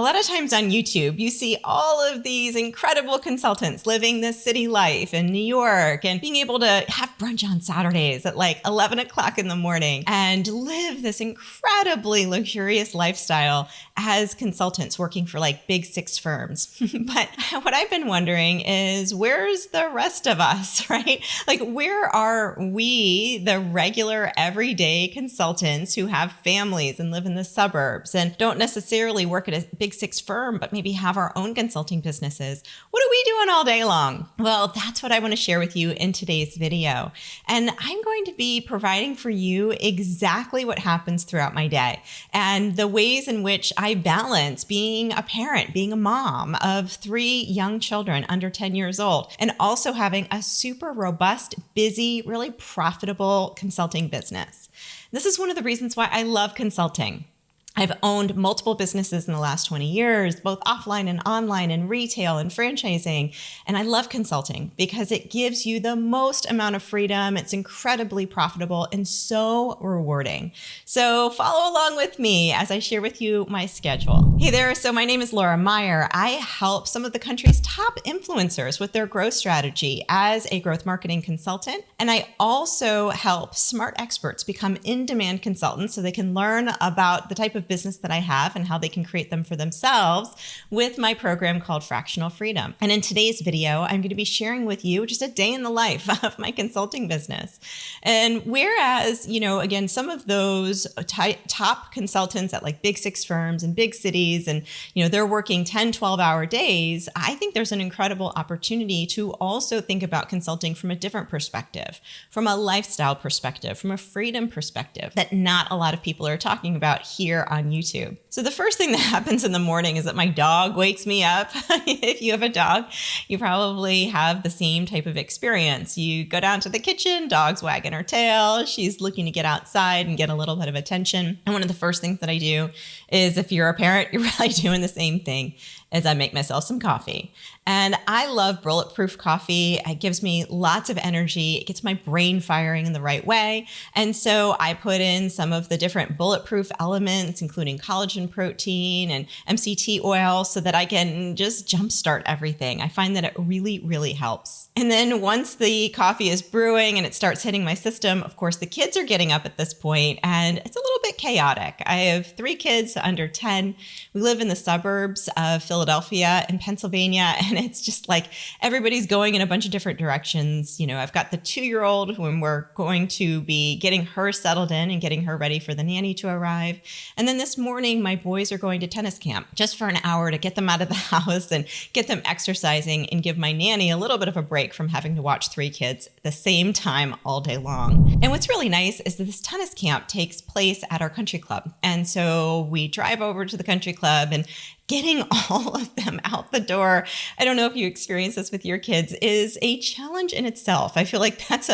A lot of times on YouTube, you see all of these incredible consultants living this city life in New York and being able to have brunch on Saturdays at like 11 o'clock in the morning and live this incredibly luxurious lifestyle as consultants working for like big six firms. But what I've been wondering is, where's the rest of us, right? Like, where are we, the regular everyday consultants who have families and live in the suburbs and don't necessarily work at a big six firm, but maybe have our own consulting businesses? What are we doing all day long? Well, that's what I want to share with you in today's video. And I'm going to be providing for you exactly what happens throughout my day and the ways in which I balance being a parent, being a mom of 3 young children under 10 years old, and also having a super robust, busy, really profitable consulting business. This is one of the reasons why I love consulting. I've owned multiple businesses in the last 20 years, both offline and online, and retail and franchising. And I love consulting because it gives you the most amount of freedom. It's incredibly profitable and so rewarding. So follow along with me as I share with you my schedule. Hey there. So my name is Laura Meyer. I help some of the country's top influencers with their growth strategy as a growth marketing consultant. And I also help smart experts become in-demand consultants so they can learn about the type of business that I have and how they can create them for themselves with my program called Fractional Freedom. And in today's video, I'm going to be sharing with you just a day in the life of my consulting business. And whereas, again, some of those top consultants at like big six firms and big cities, and, they're working 10, 12-hour days, I think there's an incredible opportunity to also think about consulting from a different perspective, from a lifestyle perspective, from a freedom perspective that not a lot of people are talking about here on YouTube. So the first thing that happens in the morning is that my dog wakes me up. If you have a dog, you probably have the same type of experience. You go down to the kitchen, dog's wagging her tail. She's looking to get outside and get a little bit of attention. And one of the first things that I do is, if you're a parent, you're really doing the same thing, is I make myself some coffee. And I love bulletproof coffee. It gives me lots of energy. It gets my brain firing in the right way. And so I put in some of the different bulletproof elements, including collagen protein and MCT oil, so that I can just jumpstart everything. I find that it really, really helps. And then once the coffee is brewing and it starts hitting my system, of course, the kids are getting up at this point, and it's a little bit chaotic. I have 3 kids under 10. We live in the suburbs of Philadelphia and Pennsylvania, and it's just like everybody's going in a bunch of different directions. I've got the 2-year-old when we're going to be getting her settled in and getting her ready for the nanny to arrive. And then this morning, my boys are going to tennis camp just for an hour to get them out of the house and get them exercising and give my nanny a little bit of a break from having to watch 3 kids at the same time all day long. And what's really nice is that this tennis camp takes place at our country club. And so we drive over to the country club, and getting all of them out the door, I don't know if you experience this with your kids, is a challenge in itself. I feel like that's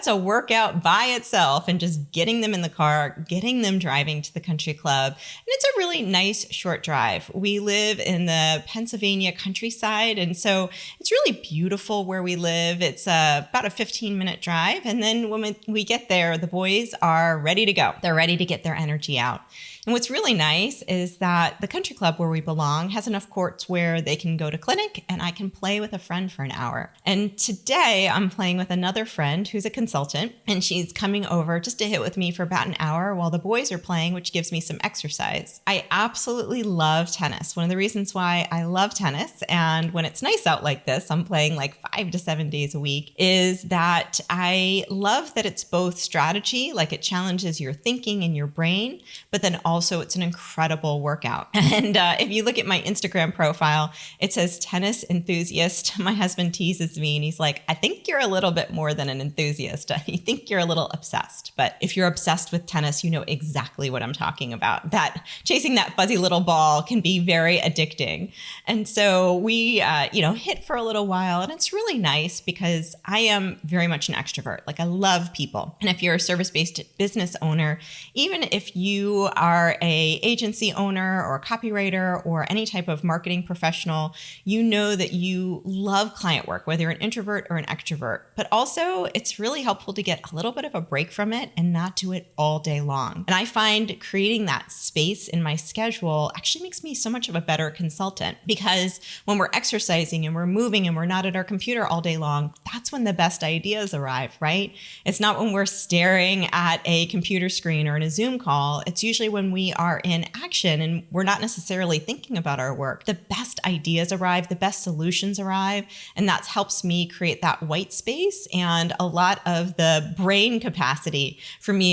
a workout by itself, and just getting them in the car, getting them driving to the country club. And it's a really nice short drive. We live in the Pennsylvania countryside, and so it's really beautiful where we live. It's about a 15-minute drive. And then when we get there, the boys are ready to go. They're ready to get their energy out. And what's really nice is that the country club where we belong has enough courts where they can go to clinic and I can play with a friend for an hour. And today I'm playing with another friend who's a consultant, and she's coming over just to hit with me for about an hour while the boys are playing, which gives me some exercise. I absolutely love tennis. One of the reasons why I love tennis, and when it's nice out like this, I'm playing like 5 to 7 days a week, is that I love that it's both strategy, like it challenges your thinking and your brain, but then also it's an incredible workout. And if you look at my Instagram profile, it says tennis enthusiast. My husband teases me and he's like, I think you're a little bit more than an enthusiast. I think you're a little obsessed. But if you're obsessed with tennis, you know exactly what I'm talking about. That chasing that fuzzy little ball can be very addicting. And so we, hit for a little while, and it's really nice because I am very much an extrovert. Like, I love people. And if you're a service-based business owner, even if you are are a agency owner or a copywriter or any type of marketing professional, you know that you love client work, whether you're an introvert or an extrovert. But also, it's really helpful to get a little bit of a break from it and not do it all day long. And I find creating that space in my schedule actually makes me so much of a better consultant, because when we're exercising and we're moving and we're not at our computer all day long, that's when the best ideas arrive, right? It's not when we're staring at a computer screen or in a Zoom call. It's usually when we are in action and we're not necessarily thinking about our work. The best ideas arrive, the best solutions arrive, and that helps me create that white space and a lot of the brain capacity for me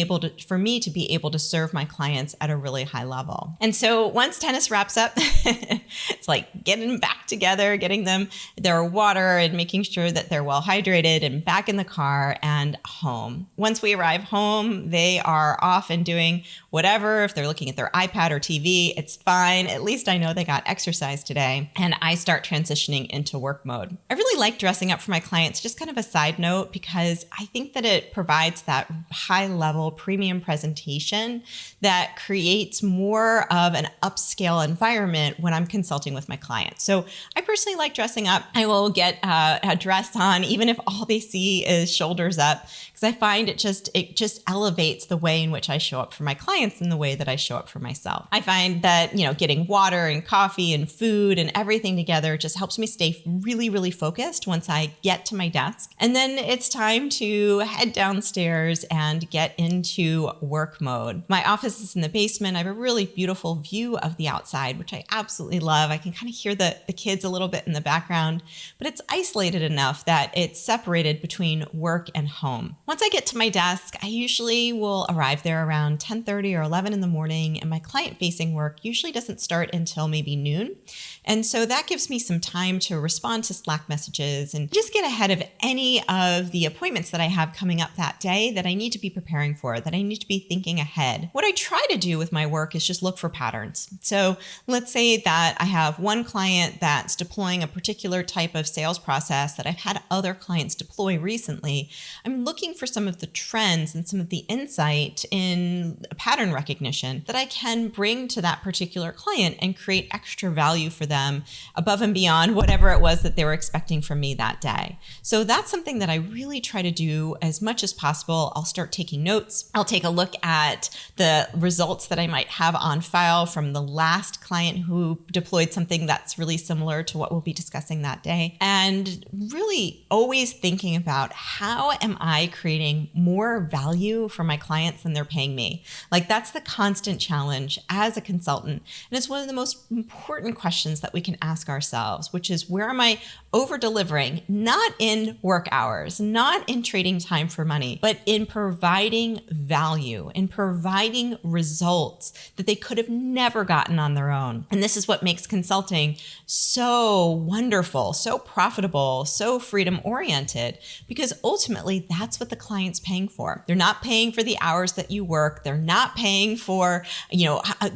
to be able to serve my clients at a really high level. And so once tennis wraps up, it's like getting them back together, getting them their water and making sure that they're well hydrated and back in the car and home. Once we arrive home, they are off and doing whatever. If they're looking at their iPad or TV, it's fine. At least I know they got exercise today. And I start transitioning into work mode. I really like dressing up for my clients, just kind of a side note, because I think that it provides that high level premium presentation that creates more of an upscale environment when I'm consulting with my clients. So I personally like dressing up. I will get a dress on, even if all they see is shoulders up, because I find it just elevates the way in which I show up for my clients and the way that I show up for myself. I find that, getting water and coffee and food and everything together just helps me stay really, really focused once I get to my desk. And then it's time to head downstairs and get into work mode. My office is in the basement. I have a really beautiful view of the outside, which I absolutely love. I can kind of hear the kids a little bit in the background, but it's isolated enough that it's separated between work and home. Once I get to my desk, I usually will arrive there around 10:30 or 11 in the morning, and my client-facing work usually doesn't start until maybe noon. And so that gives me some time to respond to Slack messages and just get ahead of any of the appointments that I have coming up that day that I need to be preparing for, that I need to be thinking ahead. What I try to do with my work is just look for patterns. So let's say that I have one client that's deploying a particular type of sales process that I've had other clients deploy recently. I'm looking for some of the trends and some of the insight in pattern recognition that I can bring to that particular client and create extra value for them above and beyond whatever it was that they were expecting from me that day. So that's something that I really try to do as much as possible. I'll start taking notes. I'll take a look at the results that I might have on file from the last client who deployed something that's really similar to what we'll be discussing that day. And really always thinking about, how am I creating more value for my clients than they're paying me? Like, that's the constant challenge as a consultant. And it's one of the most important questions that we can ask ourselves, which is, where am I over delivering? Not in work hours, not in trading time for money, but in providing value, in providing results that they could have never gotten on their own. And this is what makes consulting so wonderful, so profitable, so freedom oriented, because ultimately that's what the client's paying for. They're not paying for the hours that you work. They're not paying for,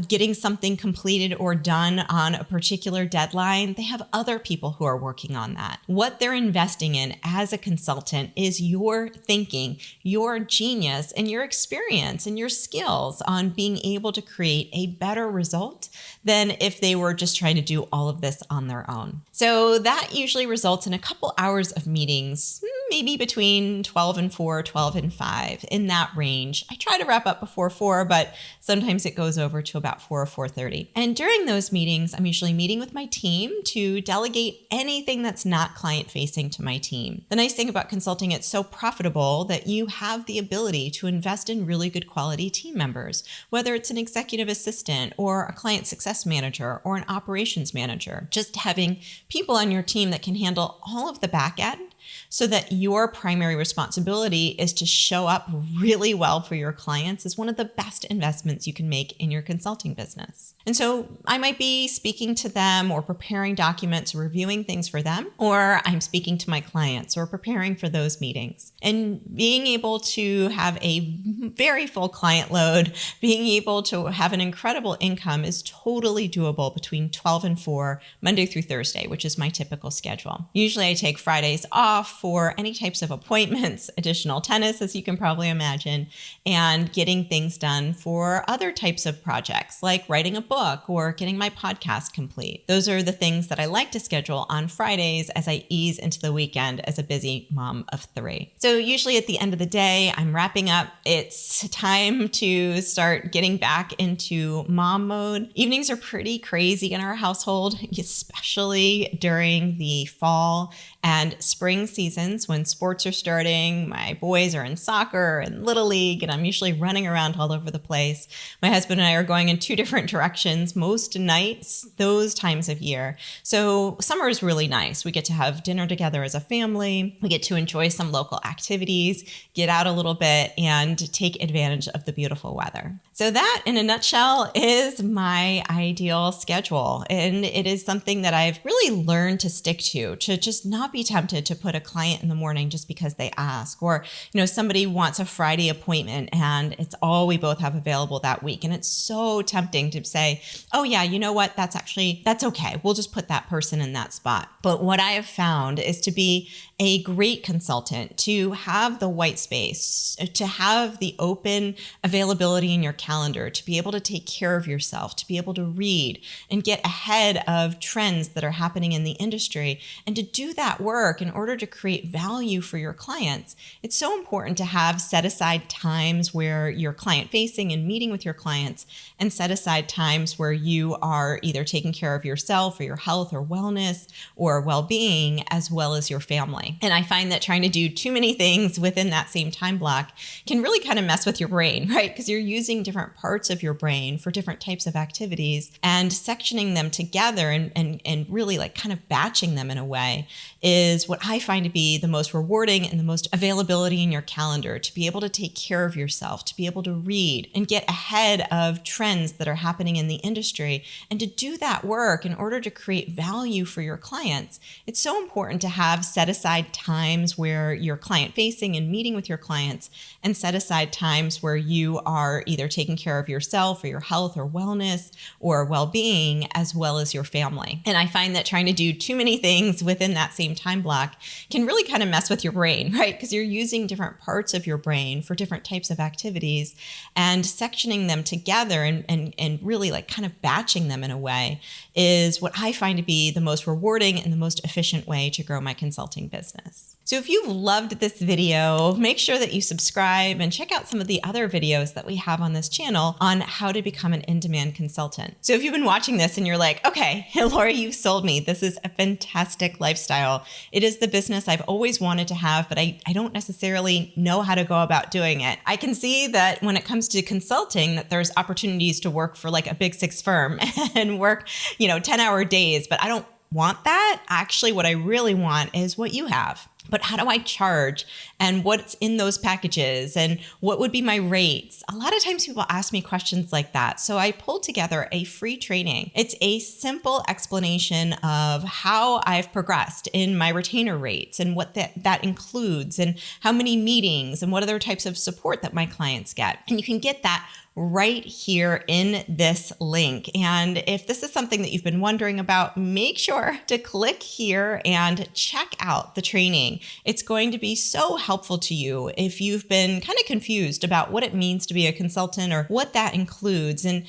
getting something completed or done on a particular deadline. They have other people who are working on that. What they're investing in as a consultant is your thinking, your genius, and your experience and your skills on being able to create a better result than if they were just trying to do all of this on their own. So that usually results in a couple hours of meetings, maybe between 12 and 4, 12 and 5, in that range. I try to wrap up before 4, but sometimes it goes over to about 4 or 4:30. And during those meetings, I'm usually meeting with my team to delegate anything that's not client-facing to my team. The nice thing about consulting, it's so profitable that you have the ability to invest in really good quality team members, whether it's an executive assistant or a client success manager or an operations manager. Just having people on your team that can handle all of the back end, so that your primary responsibility is to show up really well for your clients, is one of the best investments you can make in your consulting business. And so I might be speaking to them or preparing documents, reviewing things for them, or I'm speaking to my clients or preparing for those meetings. And being able to have a very full client load, being able to have an incredible income is totally doable between 12 and 4, Monday through Thursday, which is my typical schedule. Usually I take Fridays off for any many types of appointments, additional tennis, as you can probably imagine, and getting things done for other types of projects like writing a book or getting my podcast complete. Those are the things that I like to schedule on Fridays as I ease into the weekend as a busy mom of 3. So usually at the end of the day, I'm wrapping up. It's time to start getting back into mom mode. Evenings are pretty crazy in our household, especially during the fall and spring seasons when sports are starting. My boys are in soccer and Little League, and I'm usually running around all over the place. My husband and I are going in 2 different directions most nights, those times of year. So summer is really nice. We get to have dinner together as a family. We get to enjoy some local activities, get out a little bit, and take advantage of the beautiful weather. So that, in a nutshell, is my ideal schedule. And it is something that I've really learned to stick to just not be tempted to put a client in the morning just because they ask, or, somebody wants a Friday appointment and it's all we both have available that week. And it's so tempting to say, oh yeah, you know what? That's okay. We'll just put that person in that spot. But what I have found is to be a great consultant, to have the white space, to have the open availability in your calendar, to be able to take care of yourself, to be able to read and get ahead of trends that are happening in the industry, and to do that work in order to create value for your clients. It's so important to have set aside times where you're client facing and meeting with your clients, and set aside times where you are either taking care of yourself or your health or wellness or well-being, as well as your family. And I find that trying to do too many things within that same time block can really kind of mess with your brain, right? Because you're using different parts of your brain for different types of activities, and sectioning them together and really like kind of batching them in a way is what I find to be the most rewarding and the most availability in your calendar, to be able to take care of yourself, to be able to read and get ahead of trends that are happening in the industry, and to do that work in order to create value for your clients. It's so important to have set aside times where you're client facing and meeting with your clients, and set aside times where you are either taking care of yourself or your health or wellness or well-being, as well as your family. And I find that trying to do too many things within that same time block can really kind of mess with your brain, right? Because you're using different parts of your brain for different types of activities, and sectioning them together and really like kind of batching them in a way is what I find to be the most rewarding and the most efficient way to grow my consulting business. So if you've loved this video, make sure that you subscribe and check out some of the other videos that we have on this channel on how to become an in-demand consultant. So if you've been watching this and you're like, okay, Lori, you've sold me. This is a fantastic lifestyle. It is the business I've always wanted to have, but I don't necessarily know how to go about doing it. I can see that when it comes to consulting, that there's opportunities to work for like a big 6 firm and work, 10-hour days, but I don't want that. Actually, what I really want is what you have. But how do I charge, and what's in those packages, and what would be my rates? A lot of times people ask me questions like that. So I pulled together a free training. It's a simple explanation of how I've progressed in my retainer rates, and what that includes, and how many meetings, and what other types of support that my clients get. And you can get that right here in this link. And if this is something that you've been wondering about, make sure to click here and check out the training. It's going to be so helpful to you if you've been kind of confused about what it means to be a consultant or what that includes. And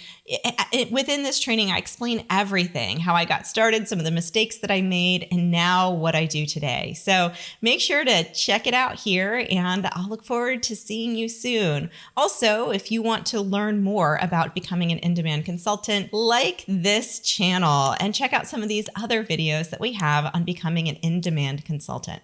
within this training, I explain everything, how I got started, some of the mistakes that I made, and now what I do today. So make sure to check it out here, and I'll look forward to seeing you soon. Also, if you want to learn more about becoming an in-demand consultant, like this channel and check out some of these other videos that we have on becoming an in-demand consultant.